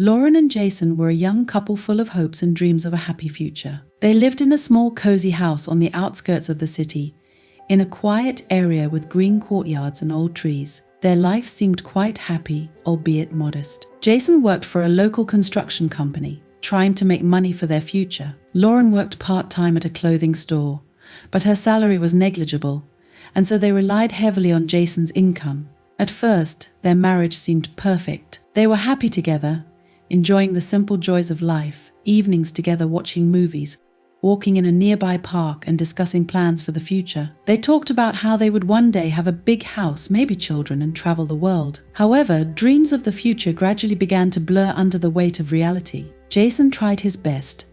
Lauren and Jason were a young couple full of hopes and dreams of a happy future. They lived in a small, cozy house on the outskirts of the city, in a quiet area with green courtyards and old trees. Their life seemed quite happy, albeit modest. Jason worked for a local construction company, trying to make money for their future. Lauren worked part-time at a clothing store, but her salary was negligible, and so they relied heavily on Jason's income. At first, their marriage seemed perfect. They were happy together, enjoying the simple joys of life, evenings together watching movies, walking in a nearby park and discussing plans for the future. They talked about how they would one day have a big house, maybe children, and travel the world. However, dreams of the future gradually began to blur under the weight of reality. Jason tried his best,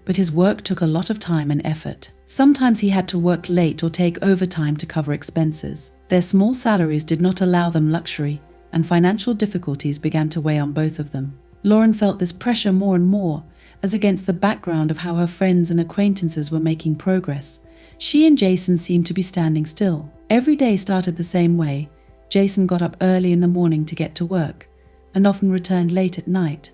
but his work took a lot of time and effort. Sometimes he had to work late or take overtime to cover expenses. Their small salaries did not allow them luxury, and financial difficulties began to weigh on both of them. Lauren felt this pressure more and more, as against the background of how her friends and acquaintances were making progress. She and Jason seemed to be standing still. Every day started the same way. Jason got up early in the morning to get to work, and often returned late at night.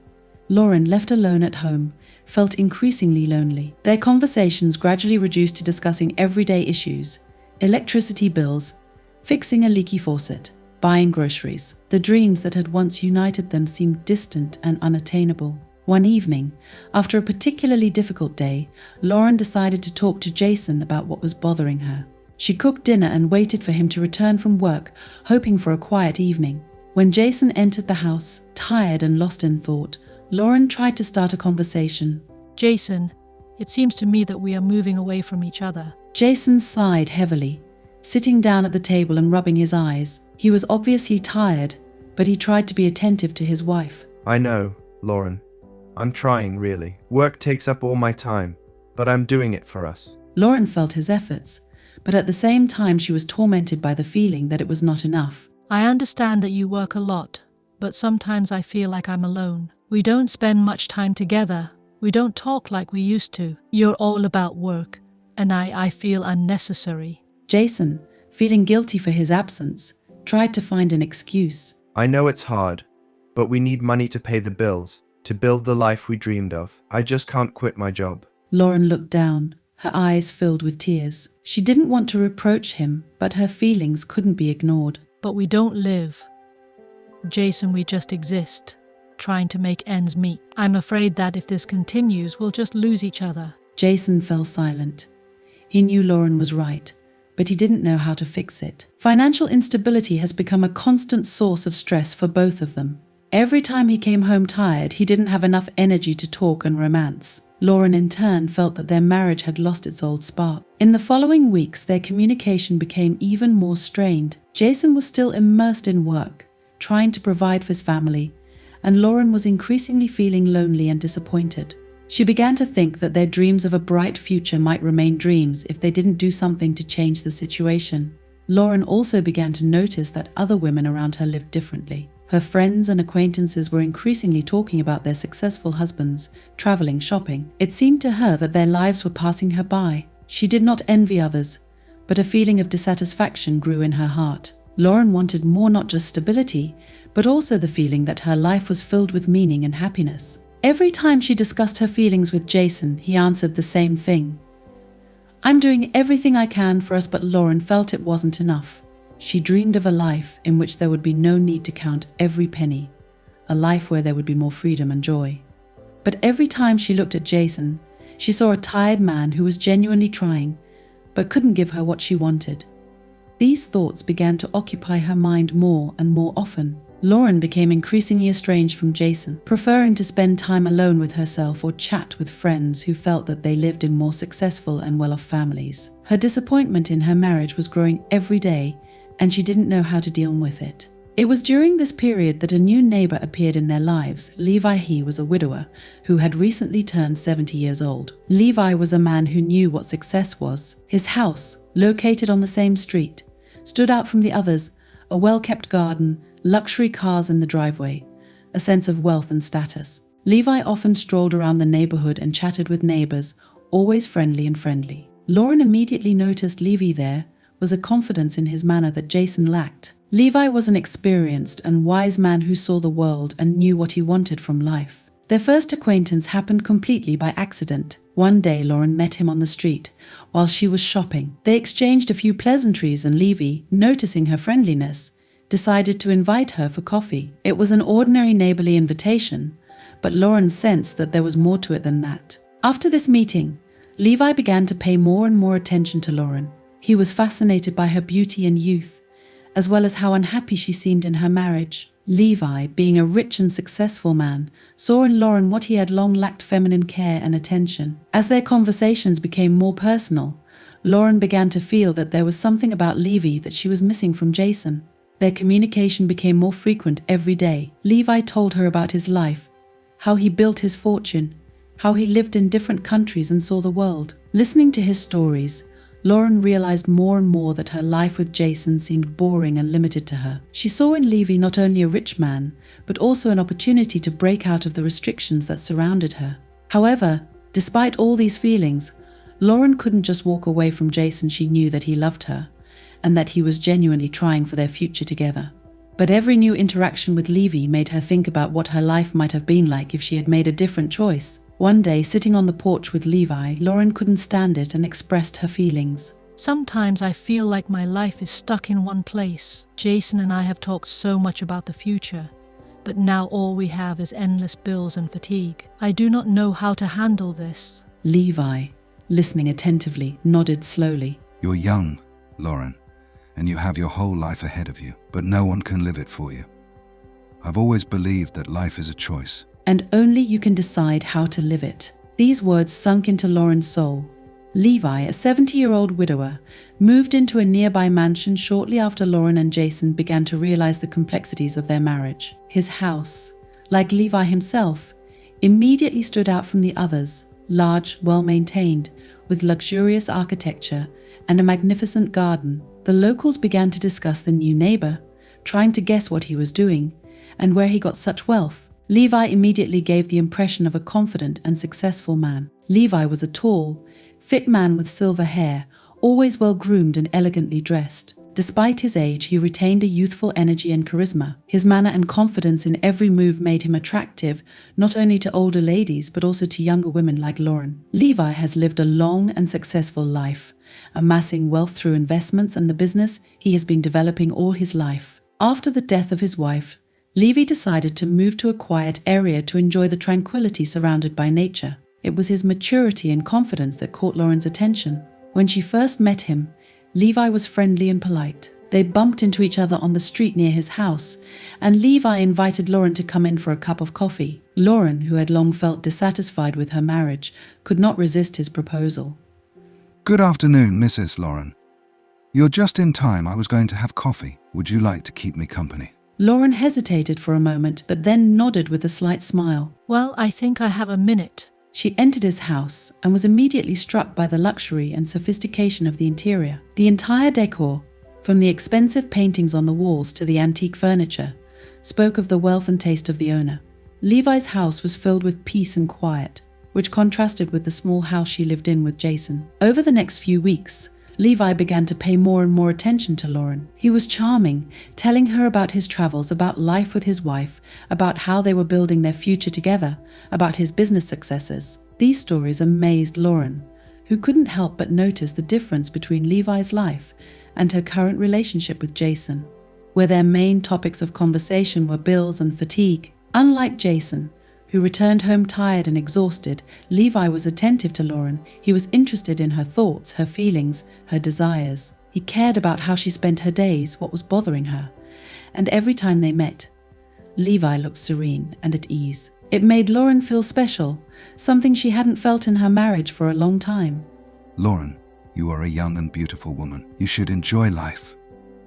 Lauren, left alone at home, felt increasingly lonely. Their conversations gradually reduced to discussing everyday issues: electricity bills, fixing a leaky faucet, buying groceries. The dreams that had once united them seemed distant and unattainable. One evening, after a particularly difficult day, Lauren decided to talk to Jason about what was bothering her. She cooked dinner and waited for him to return from work, hoping for a quiet evening. When Jason entered the house, tired and lost in thought, Lauren tried to start a conversation. Jason, it seems to me that we are moving away from each other. Jason sighed heavily, sitting down at the table and rubbing his eyes. He was obviously tired, but he tried to be attentive to his wife. I know, Lauren. I'm trying, really. Work takes up all my time, but I'm doing it for us. Lauren felt his efforts, but at the same time she was tormented by the feeling that it was not enough. I understand that you work a lot, but sometimes I feel like I'm alone. We don't spend much time together. We don't talk like we used to. You're all about work, and I feel unnecessary. Jason, feeling guilty for his absence, tried to find an excuse. I know it's hard, but we need money to pay the bills, to build the life we dreamed of. I just can't quit my job. Lauren looked down, her eyes filled with tears. She didn't want to reproach him, but her feelings couldn't be ignored. But we don't live. Jason, we just exist, trying to make ends meet. I'm afraid that if this continues, we'll just lose each other. Jason fell silent. He knew Lauren was right, but he didn't know how to fix it. Financial instability has become a constant source of stress for both of them. Every time he came home tired, he didn't have enough energy to talk and romance. Lauren in turn felt that their marriage had lost its old spark. In the following weeks, their communication became even more strained. Jason was still immersed in work, trying to provide for his family, and Lauren was increasingly feeling lonely and disappointed. She began to think that their dreams of a bright future might remain dreams if they didn't do something to change the situation. Lauren also began to notice that other women around her lived differently. Her friends and acquaintances were increasingly talking about their successful husbands, traveling, shopping. It seemed to her that their lives were passing her by. She did not envy others, but a feeling of dissatisfaction grew in her heart. Lauren wanted more, not just stability, but also the feeling that her life was filled with meaning and happiness. Every time she discussed her feelings with Jason, he answered the same thing. I'm doing everything I can for us, but Lauren felt it wasn't enough. She dreamed of a life in which there would be no need to count every penny, a life where there would be more freedom and joy. But every time she looked at Jason, she saw a tired man who was genuinely trying, but couldn't give her what she wanted. These thoughts began to occupy her mind more and more often. Lauren became increasingly estranged from Jason, preferring to spend time alone with herself or chat with friends who felt that they lived in more successful and well-off families. Her disappointment in her marriage was growing every day, and she didn't know how to deal with it. It was during this period that a new neighbor appeared in their lives. Levi. He was a widower who had recently turned 70 years old. Levi was a man who knew what success was. His house, located on the same street, stood out from the others, a well-kept garden, luxury cars in the driveway, a sense of wealth and status. Levi often strolled around the neighborhood and chatted with neighbors, always friendly. Lauren immediately noticed Levi there was a confidence in his manner that Jason lacked. Levi was an experienced and wise man who saw the world and knew what he wanted from life. Their first acquaintance happened completely by accident. One day, Lauren met him on the street while she was shopping. They exchanged a few pleasantries and Levy, noticing her friendliness, decided to invite her for coffee. It was an ordinary neighborly invitation, but Lauren sensed that there was more to it than that. After this meeting, Levi began to pay more and more attention to Lauren. He was fascinated by her beauty and youth, as well as how unhappy she seemed in her marriage. Levi, being a rich and successful man, saw in Lauren what he had long lacked: feminine care and attention. As their conversations became more personal, Lauren began to feel that there was something about Levi that she was missing from Jason. Their communication became more frequent every day. Levi told her about his life, how he built his fortune, how he lived in different countries and saw the world. Listening to his stories, Lauren realized more and more that her life with Jason seemed boring and limited to her. She saw in Levi not only a rich man, but also an opportunity to break out of the restrictions that surrounded her. However, despite all these feelings, Lauren couldn't just walk away from Jason. She knew that he loved her, and that he was genuinely trying for their future together. But every new interaction with Levi made her think about what her life might have been like if she had made a different choice. One day, sitting on the porch with Levi, Lauren couldn't stand it and expressed her feelings. Sometimes I feel like my life is stuck in one place. Jason and I have talked so much about the future, but now all we have is endless bills and fatigue. I do not know how to handle this. Levi, listening attentively, nodded slowly. You're young, Lauren, and you have your whole life ahead of you, but no one can live it for you. I've always believed that life is a choice, and only you can decide how to live it. These words sunk into Lauren's soul. Levi, a 70-year-old widower, moved into a nearby mansion shortly after Lauren and Jason began to realize the complexities of their marriage. His house, like Levi himself, immediately stood out from the others, large, well-maintained, with luxurious architecture and a magnificent garden. The locals began to discuss the new neighbor, trying to guess what he was doing and where he got such wealth. Levi immediately gave the impression of a confident and successful man. Levi was a tall, fit man with silver hair, always well-groomed and elegantly dressed. Despite his age, he retained a youthful energy and charisma. His manner and confidence in every move made him attractive, not only to older ladies, but also to younger women like Lauren. Levi has lived a long and successful life, amassing wealth through investments and the business he has been developing all his life. After the death of his wife, Levi decided to move to a quiet area to enjoy the tranquility surrounded by nature. It was his maturity and confidence that caught Lauren's attention. When she first met him, Levi was friendly and polite. They bumped into each other on the street near his house, and Levi invited Lauren to come in for a cup of coffee. Lauren, who had long felt dissatisfied with her marriage, could not resist his proposal. Good afternoon, Mrs. Lauren. You're just in time. I was going to have coffee. Would you like to keep me company? Lauren hesitated for a moment, but then nodded with a slight smile. Well, I think I have a minute. She entered his house and was immediately struck by the luxury and sophistication of the interior. The entire decor, from the expensive paintings on the walls to the antique furniture, spoke of the wealth and taste of the owner. Levi's house was filled with peace and quiet, which contrasted with the small house she lived in with Jason. Over the next few weeks, Levi began to pay more and more attention to Lauren. He was charming, telling her about his travels, about life with his wife, about how they were building their future together, about his business successes. These stories amazed Lauren, who couldn't help but notice the difference between Levi's life and her current relationship with Jason, where their main topics of conversation were bills and fatigue. Unlike Jason, who returned home tired and exhausted, Levi was attentive to Lauren. He was interested in her thoughts, her feelings, her desires. He cared about how she spent her days, what was bothering her. And every time they met, Levi looked serene and at ease. It made Lauren feel special, something she hadn't felt in her marriage for a long time. Lauren, you are a young and beautiful woman. You should enjoy life,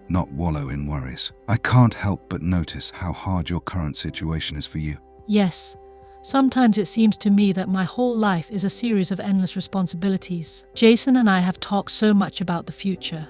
not wallow in worries. I can't help but notice how hard your current situation is for you. Yes. Sometimes it seems to me that my whole life is a series of endless responsibilities. Jason and I have talked so much about the future,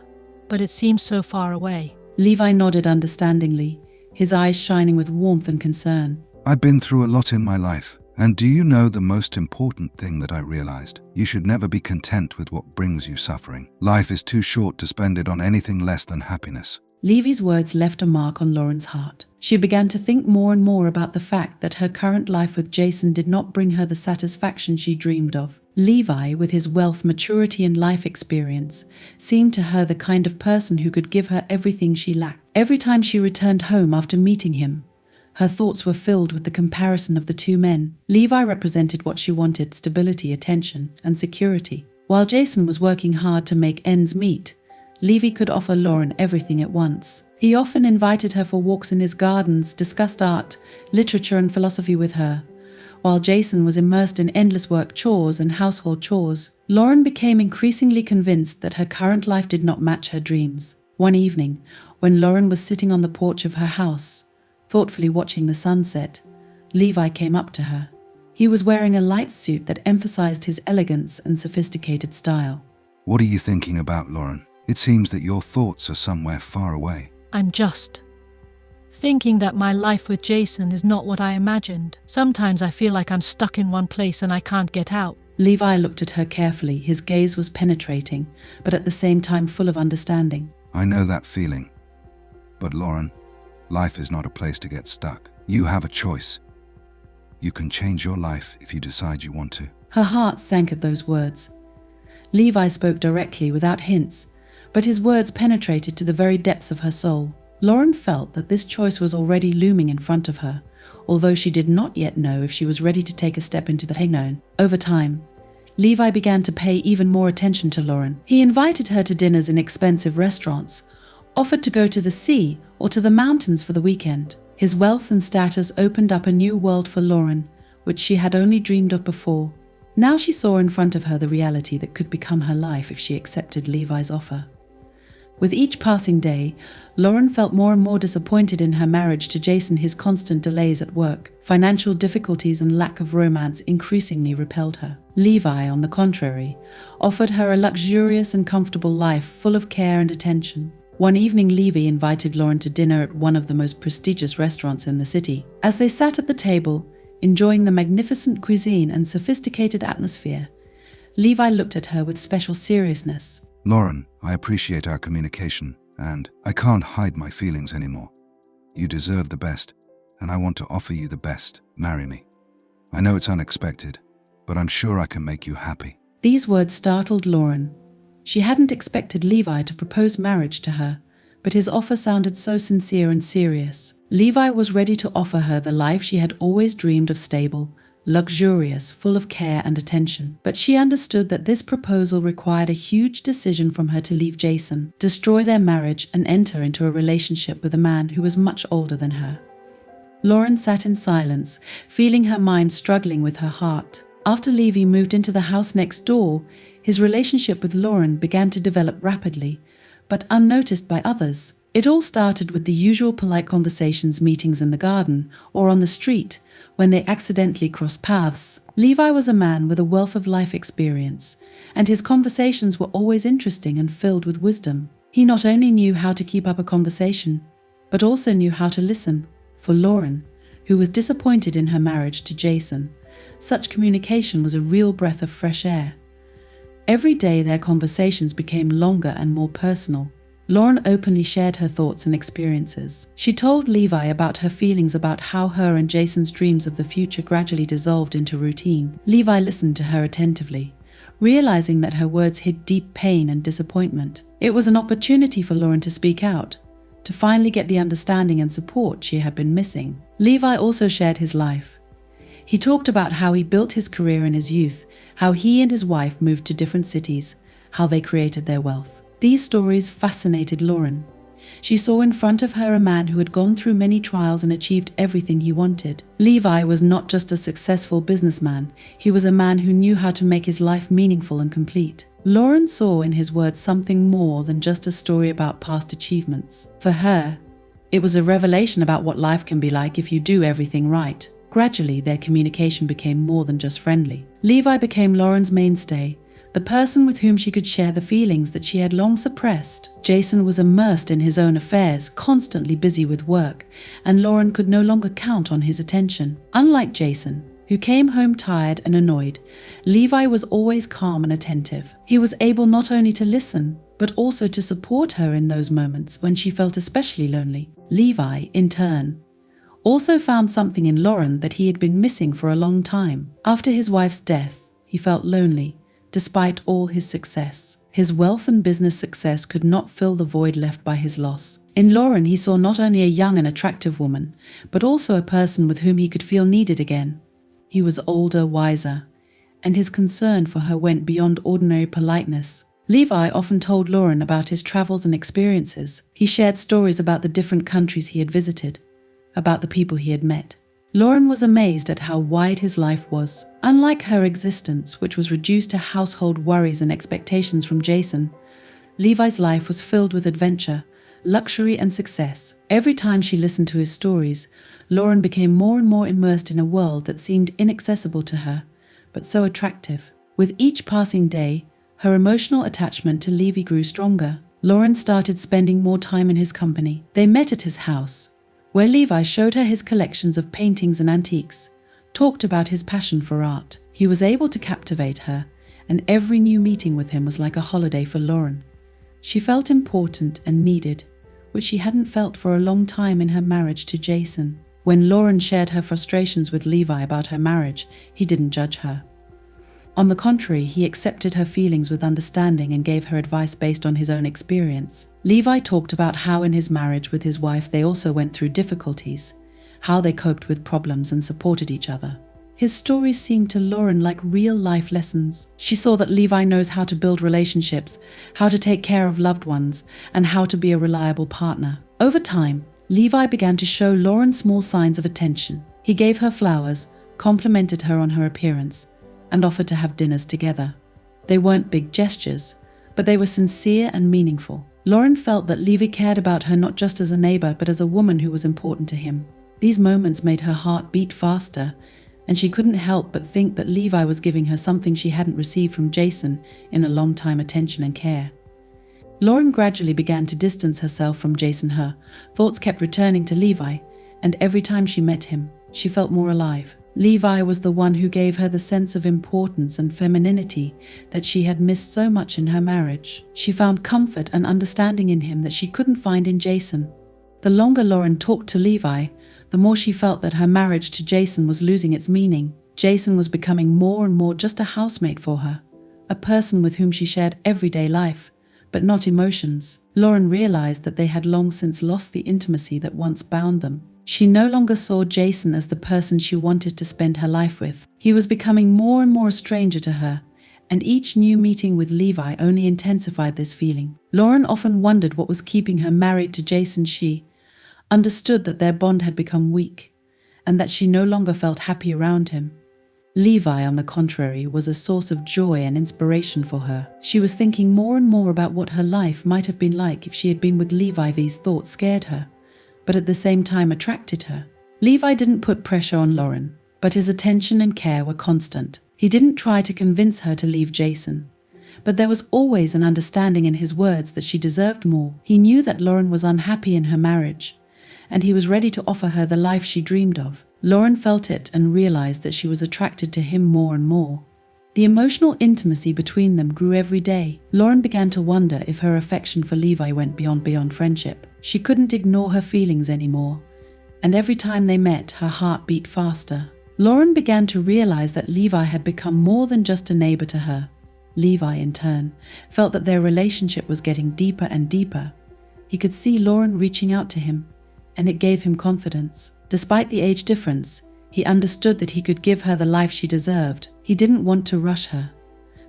but it seems so far away. Levi nodded understandingly, his eyes shining with warmth and concern. I've been through a lot in my life, and do you know the most important thing that I realized? You should never be content with what brings you suffering. Life is too short to spend it on anything less than happiness. Levi's words left a mark on Lauren's heart. She began to think more and more about the fact that her current life with Jason did not bring her the satisfaction she dreamed of. Levi, with his wealth, maturity, and life experience, seemed to her the kind of person who could give her everything she lacked. Every time she returned home after meeting him, her thoughts were filled with the comparison of the two men. Levi represented what she wanted: stability, attention, and security. While Jason was working hard to make ends meet, Levi could offer Lauren everything at once. He often invited her for walks in his gardens, discussed art, literature, and philosophy with her. While Jason was immersed in endless work, chores, and household chores, Lauren became increasingly convinced that her current life did not match her dreams. One evening, when Lauren was sitting on the porch of her house, thoughtfully watching the sunset, Levi came up to her. He was wearing a light suit that emphasized his elegance and sophisticated style. What are you thinking about, Lauren? It seems that your thoughts are somewhere far away. I'm just thinking that my life with Jason is not what I imagined. Sometimes I feel like I'm stuck in one place and I can't get out. Levi looked at her carefully. His gaze was penetrating, but at the same time full of understanding. I know that feeling. But Lauren, life is not a place to get stuck. You have a choice. You can change your life if you decide you want to. Her heart sank at those words. Levi spoke directly, without hints, but his words penetrated to the very depths of her soul. Lauren felt that this choice was already looming in front of her, although she did not yet know if she was ready to take a step into the unknown. Over time, Levi began to pay even more attention to Lauren. He invited her to dinners in expensive restaurants, offered to go to the sea or to the mountains for the weekend. His wealth and status opened up a new world for Lauren, which she had only dreamed of before. Now she saw in front of her the reality that could become her life if she accepted Levi's offer. With each passing day, Lauren felt more and more disappointed in her marriage to Jason. His constant delays at work, financial difficulties, and lack of romance increasingly repelled her. Levi, on the contrary, offered her a luxurious and comfortable life full of care and attention. One evening, Levi invited Lauren to dinner at one of the most prestigious restaurants in the city. As they sat at the table, enjoying the magnificent cuisine and sophisticated atmosphere, Levi looked at her with special seriousness. Lauren, I appreciate our communication, and I can't hide my feelings anymore. You deserve the best, and I want to offer you the best. Marry me. I know it's unexpected, but I'm sure I can make you happy. These words startled Lauren. She hadn't expected Levi to propose marriage to her, but his offer sounded so sincere and serious. Levi was ready to offer her the life she had always dreamed of: stable, luxurious, full of care and attention. But she understood that this proposal required a huge decision from her: to leave Jason, destroy their marriage, and enter into a relationship with a man who was much older than her. Lauren sat in silence, feeling her mind struggling with her heart. After Levi moved into the house next door, his relationship with Lauren began to develop rapidly, but unnoticed by others. It all started with the usual polite conversations, meetings in the garden or on the street when they accidentally crossed paths. Levi was a man with a wealth of life experience, and his conversations were always interesting and filled with wisdom. He not only knew how to keep up a conversation, but also knew how to listen. For Lauren, who was disappointed in her marriage to Jason, such communication was a real breath of fresh air. Every day their conversations became longer and more personal. Lauren openly shared her thoughts and experiences. She told Levi about her feelings about how her and Jason's dreams of the future gradually dissolved into routine. Levi listened to her attentively, realizing that her words hid deep pain and disappointment. It was an opportunity for Lauren to speak out, to finally get the understanding and support she had been missing. Levi also shared his life. He talked about how he built his career in his youth, how he and his wife moved to different cities, how they created their wealth. These stories fascinated Lauren. She saw in front of her a man who had gone through many trials and achieved everything he wanted. Levi was not just a successful businessman, he was a man who knew how to make his life meaningful and complete. Lauren saw in his words something more than just a story about past achievements. For her, it was a revelation about what life can be like if you do everything right. Gradually, their communication became more than just friendly. Levi became Lauren's mainstay, the person with whom she could share the feelings that she had long suppressed. Jason was immersed in his own affairs, constantly busy with work, and Lauren could no longer count on his attention. Unlike Jason, who came home tired and annoyed, Levi was always calm and attentive. He was able not only to listen, but also to support her in those moments when she felt especially lonely. Levi, in turn, also found something in Lauren that he had been missing for a long time. After his wife's death, he felt lonely, despite all his success. His wealth and business success could not fill the void left by his loss. In Lauren, he saw not only a young and attractive woman, but also a person with whom he could feel needed again. He was older, wiser, and his concern for her went beyond ordinary politeness. Levi often told Lauren about his travels and experiences. He shared stories about the different countries he had visited, about the people he had met. Lauren was amazed at how wide his life was. Unlike her existence, which was reduced to household worries and expectations from Jason, Levi's life was filled with adventure, luxury, and success. Every time she listened to his stories, Lauren became more and more immersed in a world that seemed inaccessible to her, but so attractive. With each passing day, her emotional attachment to Levi grew stronger. Lauren started spending more time in his company. They met at his house, where Levi showed her his collections of paintings and antiques, talked about his passion for art. He was able to captivate her, and every new meeting with him was like a holiday for Lauren. She felt important and needed, which she hadn't felt for a long time in her marriage to Jason. When Lauren shared her frustrations with Levi about her marriage, he didn't judge her. On the contrary, he accepted her feelings with understanding and gave her advice based on his own experience. Levi talked about how in his marriage with his wife they also went through difficulties, how they coped with problems and supported each other. His stories seemed to Lauren like real-life lessons. She saw that Levi knows how to build relationships, how to take care of loved ones, and how to be a reliable partner. Over time, Levi began to show Lauren small signs of attention. He gave her flowers, complimented her on her appearance, and offered to have dinners together. They weren't big gestures, but they were sincere and meaningful. Lauren felt that Levi cared about her not just as a neighbor, but as a woman who was important to him. These moments made her heart beat faster, and she couldn't help but think that Levi was giving her something she hadn't received from Jason in a long time: attention and care. Lauren gradually began to distance herself from Jason. Her thoughts kept returning to Levi, and every time she met him, she felt more alive. Levi was the one who gave her the sense of importance and femininity that she had missed so much in her marriage. She found comfort and understanding in him that she couldn't find in Jason. The longer Lauren talked to Levi, the more she felt that her marriage to Jason was losing its meaning. Jason was becoming more and more just a housemate for her, a person with whom she shared everyday life, but not emotions. Lauren realized that they had long since lost the intimacy that once bound them. She no longer saw Jason as the person she wanted to spend her life with. He was becoming more and more a stranger to her, and each new meeting with Levi only intensified this feeling. Lauren often wondered what was keeping her married to Jason. She understood that their bond had become weak, and that she no longer felt happy around him. Levi, on the contrary, was a source of joy and inspiration for her. She was thinking more and more about what her life might have been like if she had been with Levi. These thoughts scared her, but at the same time attracted her. Levi didn't put pressure on Lauren, but his attention and care were constant. He didn't try to convince her to leave Jason, but there was always an understanding in his words that she deserved more. He knew that Lauren was unhappy in her marriage, and he was ready to offer her the life she dreamed of. Lauren felt it and realized that she was attracted to him more and more. The emotional intimacy between them grew every day. Lauren began to wonder if her affection for Levi went beyond friendship. She couldn't ignore her feelings anymore, and every time they met, her heart beat faster. Lauren began to realize that Levi had become more than just a neighbor to her. Levi, in turn, felt that their relationship was getting deeper and deeper. He could see Lauren reaching out to him, and it gave him confidence. Despite the age difference, he understood that he could give her the life she deserved. He didn't want to rush her,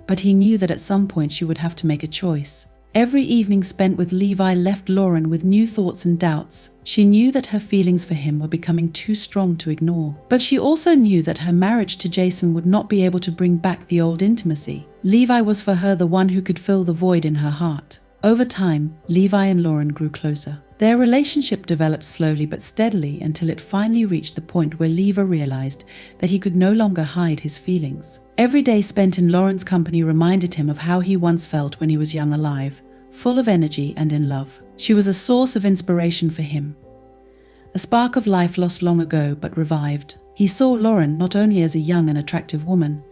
but he knew that at some point she would have to make a choice. Every evening spent with Levi left Lauren with new thoughts and doubts. She knew that her feelings for him were becoming too strong to ignore, but she also knew that her marriage to Jason would not be able to bring back the old intimacy. Levi was for her the one who could fill the void in her heart. Over time, Levi and Lauren grew closer. Their relationship developed slowly but steadily until it finally reached the point where Levi realized that he could no longer hide his feelings. Every day spent in Lauren's company reminded him of how he once felt when he was young, alive, full of energy and in love. She was a source of inspiration for him, a spark of life lost long ago but revived. He saw Lauren not only as a young and attractive woman,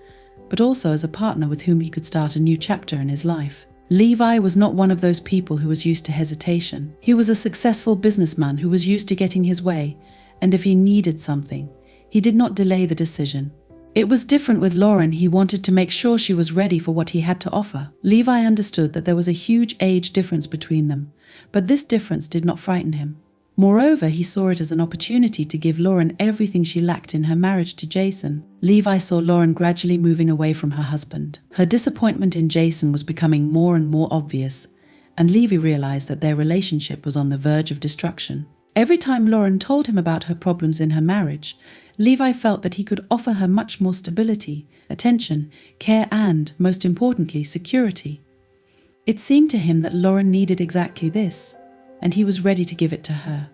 but also as a partner with whom he could start a new chapter in his life. Levi was not one of those people who was used to hesitation. He was a successful businessman who was used to getting his way, and if he needed something, he did not delay the decision. It was different with Lauren. He wanted to make sure she was ready for what he had to offer. Levi understood that there was a huge age difference between them, but this difference did not frighten him. Moreover, he saw it as an opportunity to give Lauren everything she lacked in her marriage to Jason. Levi saw Lauren gradually moving away from her husband. Her disappointment in Jason was becoming more and more obvious, and Levi realized that their relationship was on the verge of destruction. Every time Lauren told him about her problems in her marriage, Levi felt that he could offer her much more stability, attention, care and, most importantly, security. It seemed to him that Lauren needed exactly this, and he was ready to give it to her.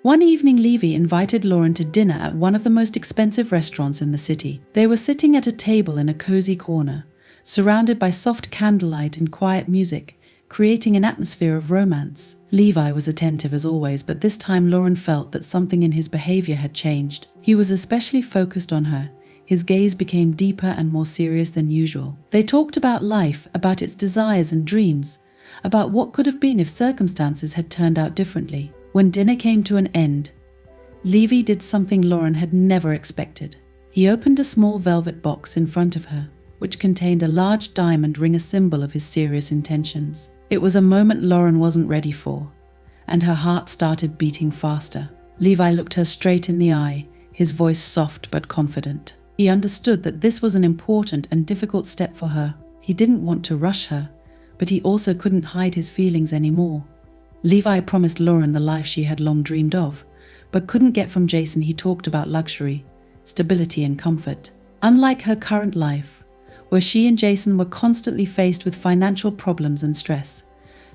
One evening, Levi invited Lauren to dinner at one of the most expensive restaurants in the city. They were sitting at a table in a cozy corner, surrounded by soft candlelight and quiet music, creating an atmosphere of romance. Levi was attentive as always, but this time Lauren felt that something in his behavior had changed. He was especially focused on her. His gaze became deeper and more serious than usual. They talked about life, about its desires and dreams, about what could have been if circumstances had turned out differently. When dinner came to an end, Levi did something Lauren had never expected. He opened a small velvet box in front of her, which contained a large diamond ring, a symbol of his serious intentions. It was a moment Lauren wasn't ready for, and her heart started beating faster. Levi looked her straight in the eye, his voice soft but confident. He understood that this was an important and difficult step for her. He didn't want to rush her, but he also couldn't hide his feelings anymore. Levi promised Lauren the life she had long dreamed of, but couldn't get from Jason. He talked about luxury, stability and comfort. Unlike her current life, where she and Jason were constantly faced with financial problems and stress,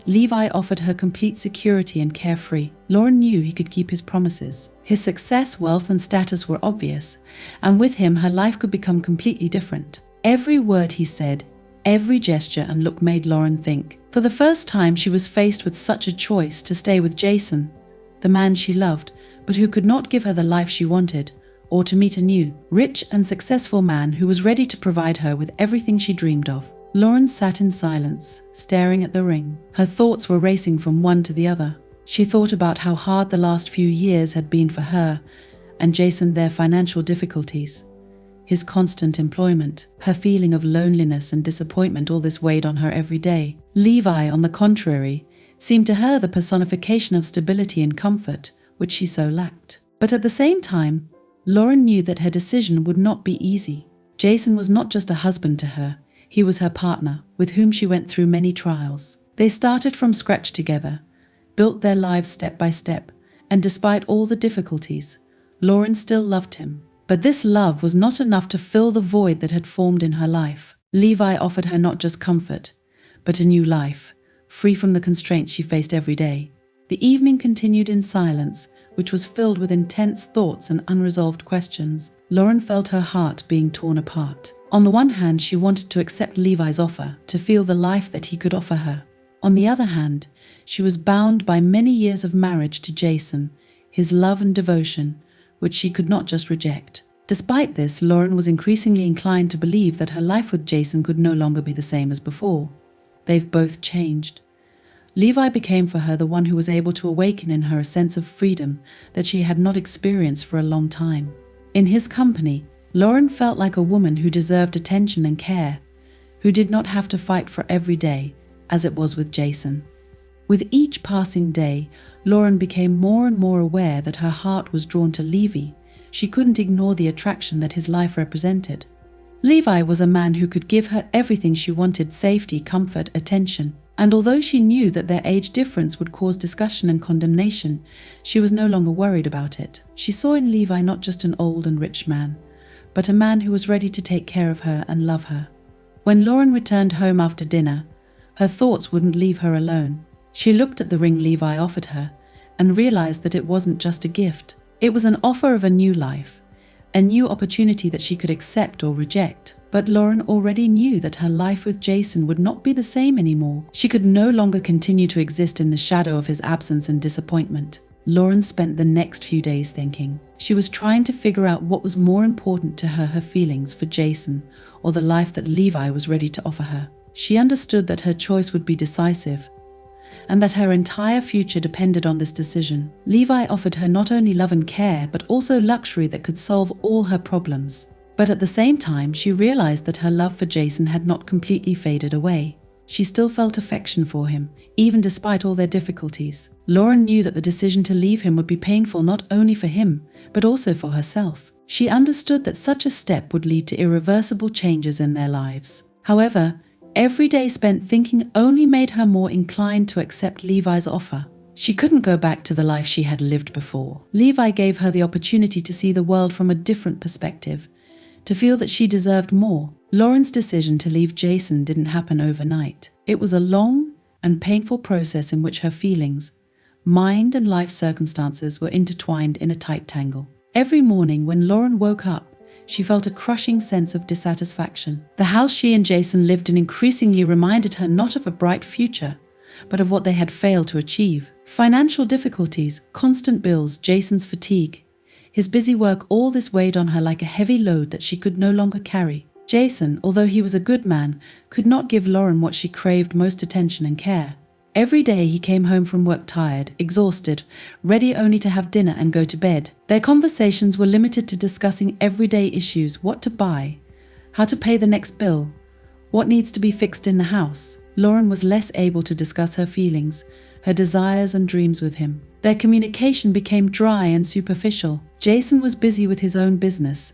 Levi offered her complete security and carefree. Lauren knew he could keep his promises. His success, wealth and status were obvious, and with him her life could become completely different. Every word he said, every gesture and look made Lauren think. For the first time she was faced with such a choice: to stay with Jason, the man she loved, but who could not give her the life she wanted, or to meet a new, rich and successful man who was ready to provide her with everything she dreamed of. Lauren sat in silence, staring at the ring. Her thoughts were racing from one to the other. She thought about how hard the last few years had been for her and Jason, their financial difficulties, his constant employment, her feeling of loneliness and disappointment. All this weighed on her every day. Levi, on the contrary, seemed to her the personification of stability and comfort, which she so lacked. But at the same time, Lauren knew that her decision would not be easy. Jason was not just a husband to her, he was her partner, with whom she went through many trials. They started from scratch together, built their lives step by step, and despite all the difficulties, Lauren still loved him. But this love was not enough to fill the void that had formed in her life. Levi offered her not just comfort, but a new life, free from the constraints she faced every day. The evening continued in silence, which was filled with intense thoughts and unresolved questions. Lauren felt her heart being torn apart. On the one hand, she wanted to accept Levi's offer, to feel the life that he could offer her. On the other hand, she was bound by many years of marriage to Jason, his love and devotion, which she could not just reject. Despite this, Lauren was increasingly inclined to believe that her life with Jason could no longer be the same as before. They've both changed. Levi became for her the one who was able to awaken in her a sense of freedom that she had not experienced for a long time. In his company, Lauren felt like a woman who deserved attention and care, who did not have to fight for every day, as it was with Jason. With each passing day, Lauren became more and more aware that her heart was drawn to Levi. She couldn't ignore the attraction that his life represented. Levi was a man who could give her everything she wanted: safety, comfort, attention. And although she knew that their age difference would cause discussion and condemnation, she was no longer worried about it. She saw in Levi not just an old and rich man, but a man who was ready to take care of her and love her. When Lauren returned home after dinner, her thoughts wouldn't leave her alone. She looked at the ring Levi offered her and realized that it wasn't just a gift. It was an offer of a new life, a new opportunity that she could accept or reject. But Lauren already knew that her life with Jason would not be the same anymore. She could no longer continue to exist in the shadow of his absence and disappointment. Lauren spent the next few days thinking. She was trying to figure out what was more important to her feelings for Jason or the life that Levi was ready to offer her. She understood that her choice would be decisive, and that her entire future depended on this decision. Levi offered her not only love and care, but also luxury that could solve all her problems. But at the same time, she realized that her love for Jason had not completely faded away. She still felt affection for him, even despite all their difficulties. Lauren knew that the decision to leave him would be painful not only for him, but also for herself. She understood that such a step would lead to irreversible changes in their lives. However, every day spent thinking only made her more inclined to accept Levi's offer. She couldn't go back to the life she had lived before. Levi gave her the opportunity to see the world from a different perspective, to feel that she deserved more. Lauren's decision to leave Jason didn't happen overnight. It was a long and painful process in which her feelings, mind and life circumstances were intertwined in a tight tangle. Every morning when Lauren woke up, she felt a crushing sense of dissatisfaction. The house she and Jason lived in increasingly reminded her not of a bright future, but of what they had failed to achieve. Financial difficulties, constant bills, Jason's fatigue, his busy work, all this weighed on her like a heavy load that she could no longer carry. Jason, although he was a good man, could not give Lauren what she craved: most attention and care. Every day he came home from work tired, exhausted, ready only to have dinner and go to bed. Their conversations were limited to discussing everyday issues: what to buy, how to pay the next bill, what needs to be fixed in the house. Lauren was less able to discuss her feelings, her desires and dreams with him. Their communication became dry and superficial. Jason was busy with his own business,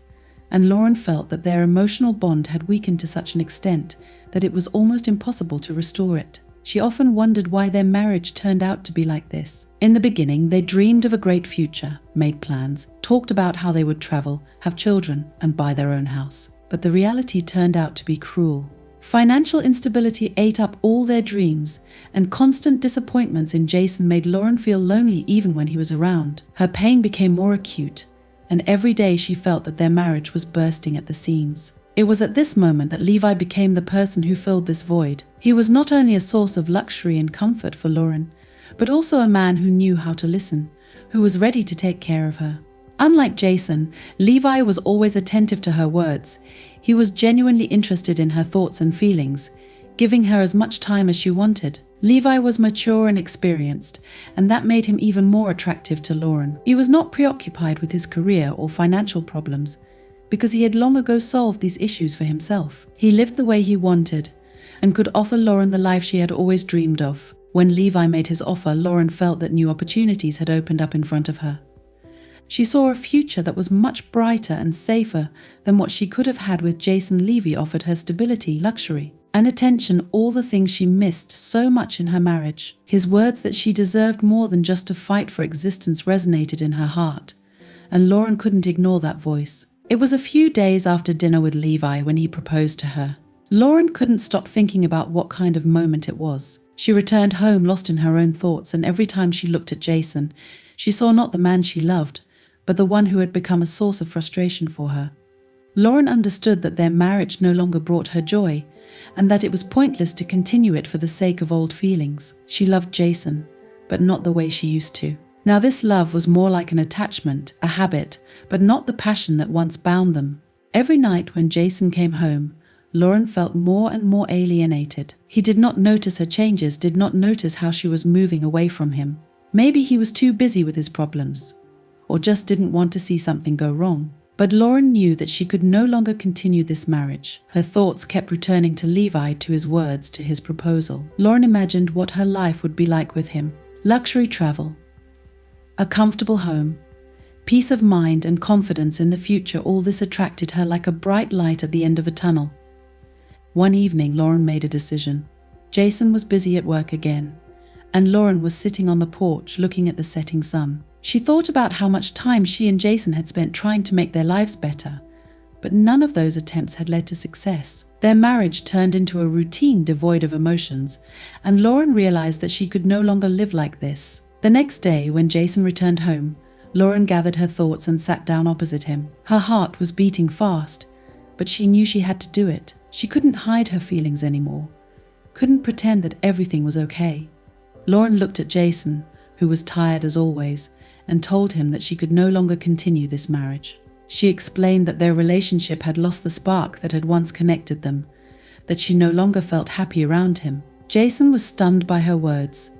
and Lauren felt that their emotional bond had weakened to such an extent that it was almost impossible to restore it. She often wondered why their marriage turned out to be like this. In the beginning, they dreamed of a great future, made plans, talked about how they would travel, have children, and buy their own house. But the reality turned out to be cruel. Financial instability ate up all their dreams, and constant disappointments in Jason made Lauren feel lonely even when he was around. Her pain became more acute, and every day she felt that their marriage was bursting at the seams. It was at this moment that Levi became the person who filled this void. He was not only a source of luxury and comfort for Lauren, but also a man who knew how to listen, who was ready to take care of her. Unlike Jason, Levi was always attentive to her words. He was genuinely interested in her thoughts and feelings, giving her as much time as she wanted. Levi was mature and experienced, and that made him even more attractive to Lauren. He was not preoccupied with his career or financial problems, because he had long ago solved these issues for himself. He lived the way he wanted, and could offer Lauren the life she had always dreamed of. When Levi made his offer, Lauren felt that new opportunities had opened up in front of her. She saw a future that was much brighter and safer than what she could have had with Jason. Levi offered her stability, luxury, and attention, all the things she missed so much in her marriage. His words that she deserved more than just to fight for existence resonated in her heart, and Lauren couldn't ignore that voice. It was a few days after dinner with Levi when he proposed to her. Lauren couldn't stop thinking about what kind of moment it was. She returned home lost in her own thoughts, and every time she looked at Jason, she saw not the man she loved, but the one who had become a source of frustration for her. Lauren understood that their marriage no longer brought her joy, and that it was pointless to continue it for the sake of old feelings. She loved Jason, but not the way she used to. Now this love was more like an attachment, a habit, but not the passion that once bound them. Every night when Jason came home, Lauren felt more and more alienated. He did not notice her changes, did not notice how she was moving away from him. Maybe he was too busy with his problems, or just didn't want to see something go wrong. But Lauren knew that she could no longer continue this marriage. Her thoughts kept returning to Levi, to his words, to his proposal. Lauren imagined what her life would be like with him. Luxury travel, a comfortable home, peace of mind and confidence in the future. All this attracted her like a bright light at the end of a tunnel. One evening, Lauren made a decision. Jason was busy at work again, and Lauren was sitting on the porch looking at the setting sun. She thought about how much time she and Jason had spent trying to make their lives better, but none of those attempts had led to success. Their marriage turned into a routine devoid of emotions, and Lauren realized that she could no longer live like this. The next day, when Jason returned home, Lauren gathered her thoughts and sat down opposite him. Her heart was beating fast, but she knew she had to do it. She couldn't hide her feelings anymore, couldn't pretend that everything was okay. Lauren looked at Jason, who was tired as always, and told him that she could no longer continue this marriage. She explained that their relationship had lost the spark that had once connected them, that she no longer felt happy around him. Jason was stunned by her words.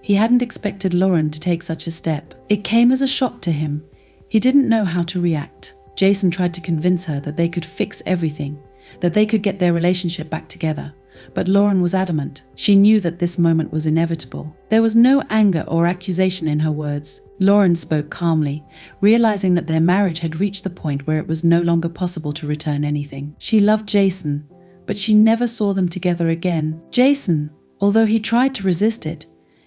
He hadn't expected Lauren to take such a step. It came as a shock to him. He didn't know how to react. Jason tried to convince her that they could fix everything, that they could get their relationship back together. But Lauren was adamant. She knew that this moment was inevitable. There was no anger or accusation in her words. Lauren spoke calmly, realizing that their marriage had reached the point where it was no longer possible to return anything. She loved Jason, but she never saw them together again. Jason, although he tried to resist it,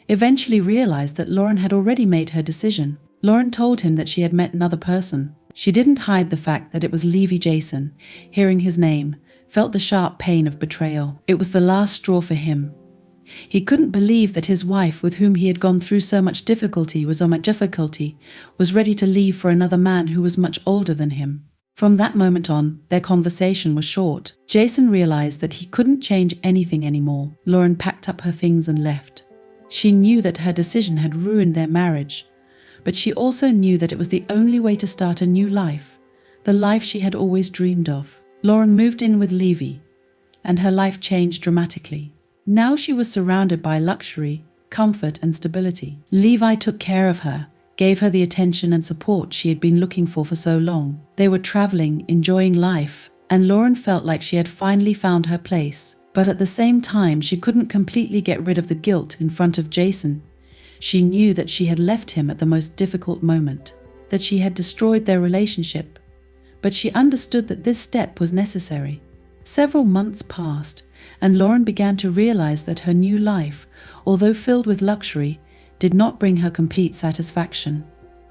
eventually realized that Lauren had already made her decision. Lauren told him that she had met another person. She didn't hide the fact that it was Levi. Jason, hearing his name, felt the sharp pain of betrayal. It was the last straw for him. He couldn't believe that his wife, with whom he had gone through so much difficulty, was ready to leave for another man who was much older than him. From that moment on, their conversation was short. Jason realized that he couldn't change anything anymore. Lauren packed up her things and left. She knew that her decision had ruined their marriage, but she also knew that it was the only way to start a new life, the life she had always dreamed of. Lauren moved in with Levi, and her life changed dramatically. Now she was surrounded by luxury, comfort, and stability. Levi took care of her, gave her the attention and support she had been looking for so long. They were traveling, enjoying life, and Lauren felt like she had finally found her place. But at the same time, she couldn't completely get rid of the guilt in front of Jason. She knew that she had left him at the most difficult moment, that she had destroyed their relationship. But she understood that this step was necessary. Several months passed, and Lauren began to realize that her new life, although filled with luxury, did not bring her complete satisfaction.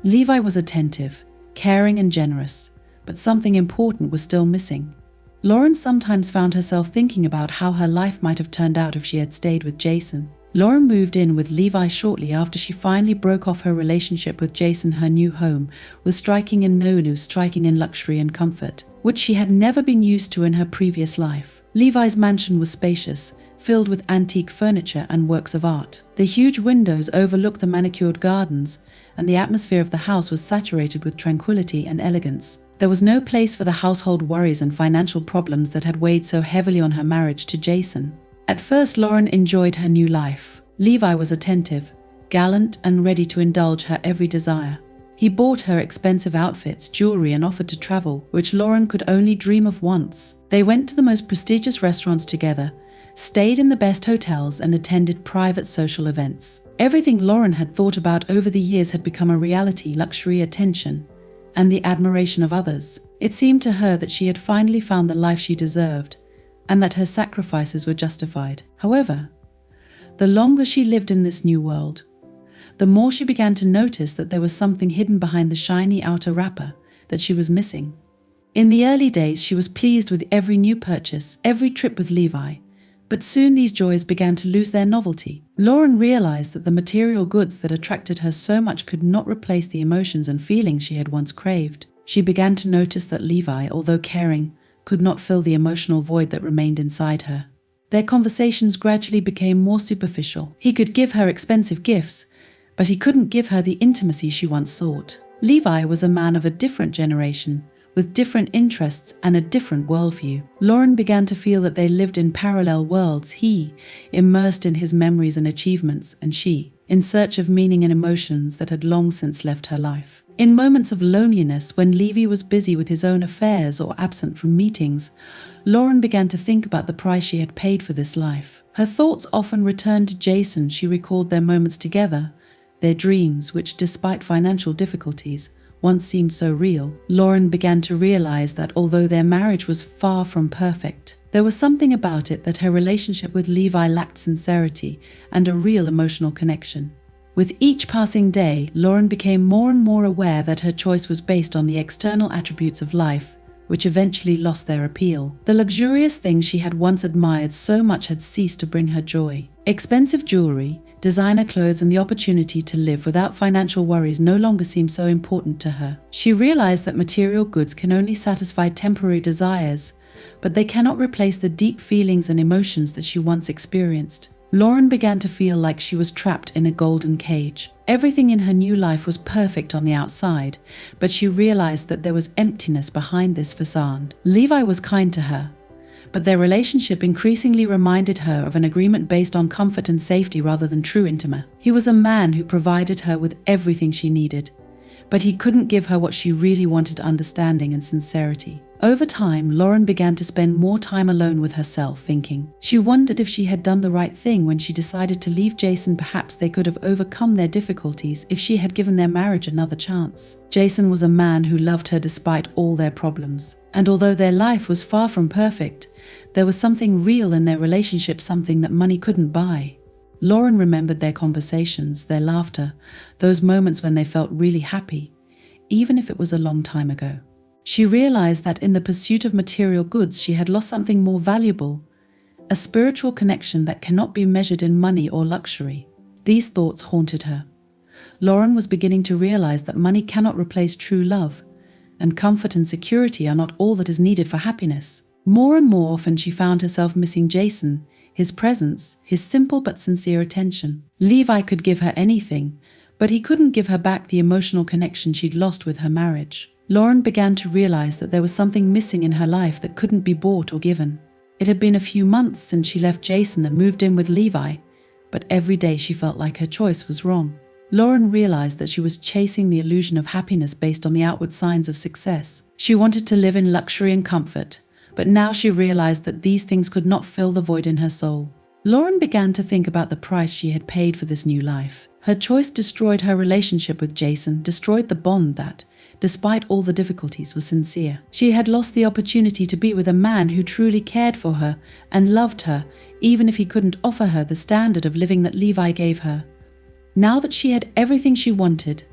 Levi was attentive, caring, and generous, but something important was still missing. Lauren sometimes found herself thinking about how her life might have turned out if she had stayed with Jason. Lauren moved in with Levi shortly after she finally broke off her relationship with Jason. Her new home was striking in luxury and comfort, which she had never been used to in her previous life. Levi's mansion was spacious, filled with antique furniture and works of art. The huge windows overlooked the manicured gardens, and the atmosphere of the house was saturated with tranquility and elegance. There was no place for the household worries and financial problems that had weighed so heavily on her marriage to Jason. At first, Lauren enjoyed her new life. Levi was attentive, gallant, and ready to indulge her every desire. He bought her expensive outfits, jewelry, and offered to travel, which Lauren could only dream of once. They went to the most prestigious restaurants together, stayed in the best hotels, and attended private social events. Everything Lauren had thought about over the years had become a reality: luxury, attention, and the admiration of others. It seemed to her that she had finally found the life she deserved, and that her sacrifices were justified. However, the longer she lived in this new world, the more she began to notice that there was something hidden behind the shiny outer wrapper that she was missing. In the early days, she was pleased with every new purchase, every trip with Levi, but soon these joys began to lose their novelty. Lauren realized that the material goods that attracted her so much could not replace the emotions and feelings she had once craved. She began to notice that Levi, although caring, could not fill the emotional void that remained inside her. Their conversations gradually became more superficial. He could give her expensive gifts, but he couldn't give her the intimacy she once sought. Levi was a man of a different generation, with different interests and a different worldview. Lauren began to feel that they lived in parallel worlds, he, immersed in his memories and achievements, and she, in search of meaning and emotions that had long since left her life. In moments of loneliness, when Levi was busy with his own affairs or absent from meetings, Lauren began to think about the price she had paid for this life. Her thoughts often returned to Jason. She recalled their moments together, their dreams, which, despite financial difficulties, once seemed so real. Lauren began to realize that although their marriage was far from perfect, there was something about it that her relationship with Levi lacked sincerity and a real emotional connection. With each passing day, Lauren became more and more aware that her choice was based on the external attributes of life, which eventually lost their appeal. The luxurious things she had once admired so much had ceased to bring her joy. Expensive jewelry, designer clothes, and the opportunity to live without financial worries no longer seemed so important to her. She realized that material goods can only satisfy temporary desires, but they cannot replace the deep feelings and emotions that she once experienced. Lauren began to feel like she was trapped in a golden cage. Everything in her new life was perfect on the outside, but she realized that there was emptiness behind this facade. Levi was kind to her, but their relationship increasingly reminded her of an agreement based on comfort and safety rather than true intimacy. He was a man who provided her with everything she needed, but he couldn't give her what she really wanted: understanding and sincerity. Over time, Lauren began to spend more time alone with herself, thinking. She wondered if she had done the right thing when she decided to leave Jason. Perhaps they could have overcome their difficulties if she had given their marriage another chance. Jason was a man who loved her despite all their problems, and although their life was far from perfect, there was something real in their relationship, something that money couldn't buy. Lauren remembered their conversations, their laughter, those moments when they felt really happy, even if it was a long time ago. She realized that in the pursuit of material goods, she had lost something more valuable, a spiritual connection that cannot be measured in money or luxury. These thoughts haunted her. Lauren was beginning to realize that money cannot replace true love, and comfort and security are not all that is needed for happiness. More and more often, she found herself missing Jason, his presence, his simple but sincere attention. Levi could give her anything, but he couldn't give her back the emotional connection she'd lost with her marriage. Lauren began to realize that there was something missing in her life that couldn't be bought or given. It had been a few months since she left Jason and moved in with Levi, but every day she felt like her choice was wrong. Lauren realized that she was chasing the illusion of happiness based on the outward signs of success. She wanted to live in luxury and comfort, but now she realized that these things could not fill the void in her soul. Lauren began to think about the price she had paid for this new life. Her choice destroyed her relationship with Jason, destroyed the bond that, despite all the difficulties, was sincere. She had lost the opportunity to be with a man who truly cared for her and loved her, even if he couldn't offer her the standard of living that Levi gave her. Now that she had everything she wanted,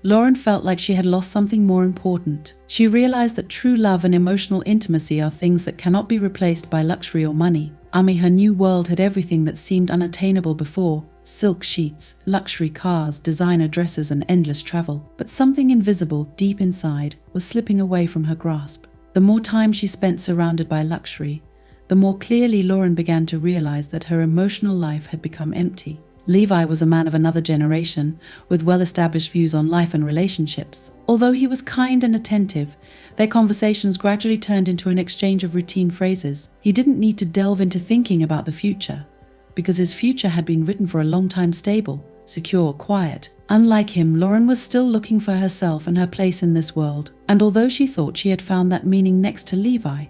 Lauren felt like she had lost something more important. She realized that true love and emotional intimacy are things that cannot be replaced by luxury or money. Her new world had everything that seemed unattainable before: silk sheets, luxury cars, designer dresses, and endless travel. But something invisible deep inside was slipping away from her grasp. The more time she spent surrounded by luxury, the more clearly Lauren began to realize that her emotional life had become empty. Levi was a man of another generation, with well-established views on life and relationships. Although he was kind and attentive, their conversations gradually turned into an exchange of routine phrases. He didn't need to delve into thinking about the future, because his future had been written for a long time: stable, secure, quiet. Unlike him, Lauren was still looking for herself and her place in this world. And although she thought she had found that meaning next to Levi,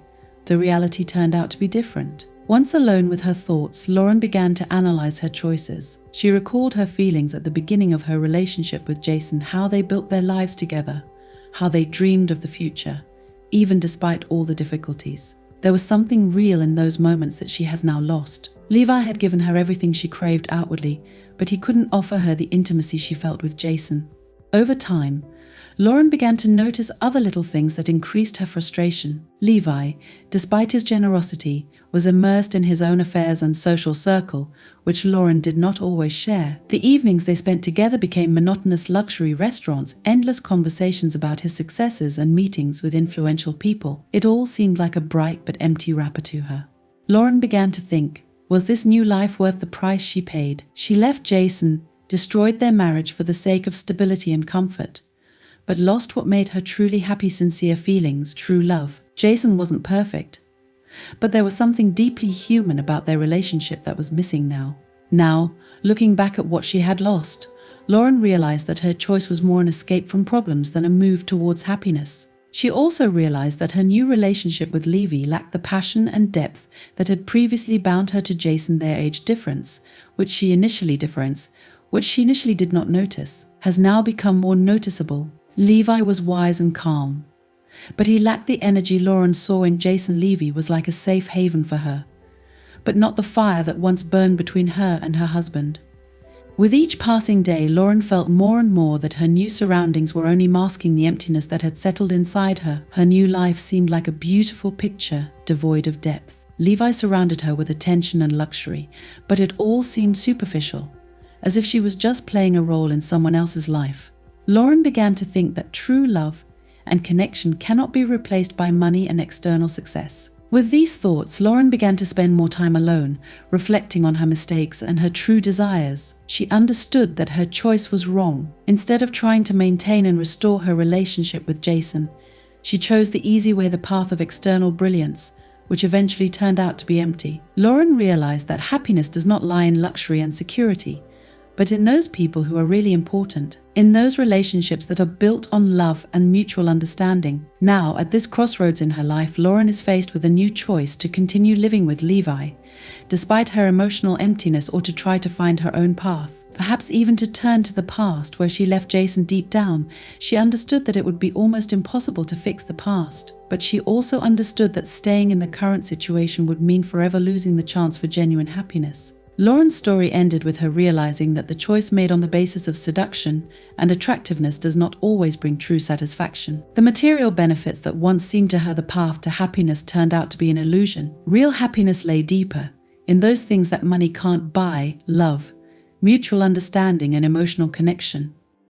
the reality turned out to be different. Once alone with her thoughts, Lauren began to analyze her choices. She recalled her feelings at the beginning of her relationship with Jason, how they built their lives together, how they dreamed of the future, even despite all the difficulties. There was something real in those moments that she has now lost. Levi had given her everything she craved outwardly, but he couldn't offer her the intimacy she felt with Jason. Over time, Lauren began to notice other little things that increased her frustration. Levi, despite his generosity, was immersed in his own affairs and social circle, which Lauren did not always share. The evenings they spent together became monotonous luxury restaurants, endless conversations about his successes, and meetings with influential people. It all seemed like a bright but empty wrapper to her. Lauren began to think, was this new life worth the price she paid? She left Jason, destroyed their marriage for the sake of stability and comfort, but lost what made her truly happy: sincere feelings, true love. Jason wasn't perfect, but there was something deeply human about their relationship that was missing now. Now, looking back at what she had lost, Lauren realized that her choice was more an escape from problems than a move towards happiness. She also realized that her new relationship with Levi lacked the passion and depth that had previously bound her to Jason. Their age difference, which she initially did not notice, has now become more noticeable. Levi was wise and calm, but he lacked the energy Lauren saw in Jason. Levi was like a safe haven for her, but not the fire that once burned between her and her husband. With each passing day, Lauren felt more and more that her new surroundings were only masking the emptiness that had settled inside her. Her new life seemed like a beautiful picture, devoid of depth. Levi surrounded her with attention and luxury, but it all seemed superficial, as if she was just playing a role in someone else's life. Lauren began to think that true love and connection cannot be replaced by money and external success. With these thoughts, Lauren began to spend more time alone, reflecting on her mistakes and her true desires. She understood that her choice was wrong. Instead of trying to maintain and restore her relationship with Jason, she chose the easy way, the path of external brilliance, which eventually turned out to be empty. Lauren realized that happiness does not lie in luxury and security, but in those people who are really important, in those relationships that are built on love and mutual understanding. Now, at this crossroads in her life, Lauren is faced with a new choice: to continue living with Levi, despite her emotional emptiness, or to try to find her own path. Perhaps even to turn to the past where she left Jason. Deep down, she understood that it would be almost impossible to fix the past, but she also understood that staying in the current situation would mean forever losing the chance for genuine happiness. Lauren's story ended with her realizing that the choice made on the basis of seduction and attractiveness does not always bring true satisfaction. The material benefits that once seemed to her the path to happiness turned out to be an illusion. Real happiness lay deeper, in those things that money can't buy: love, mutual understanding, and emotional connection.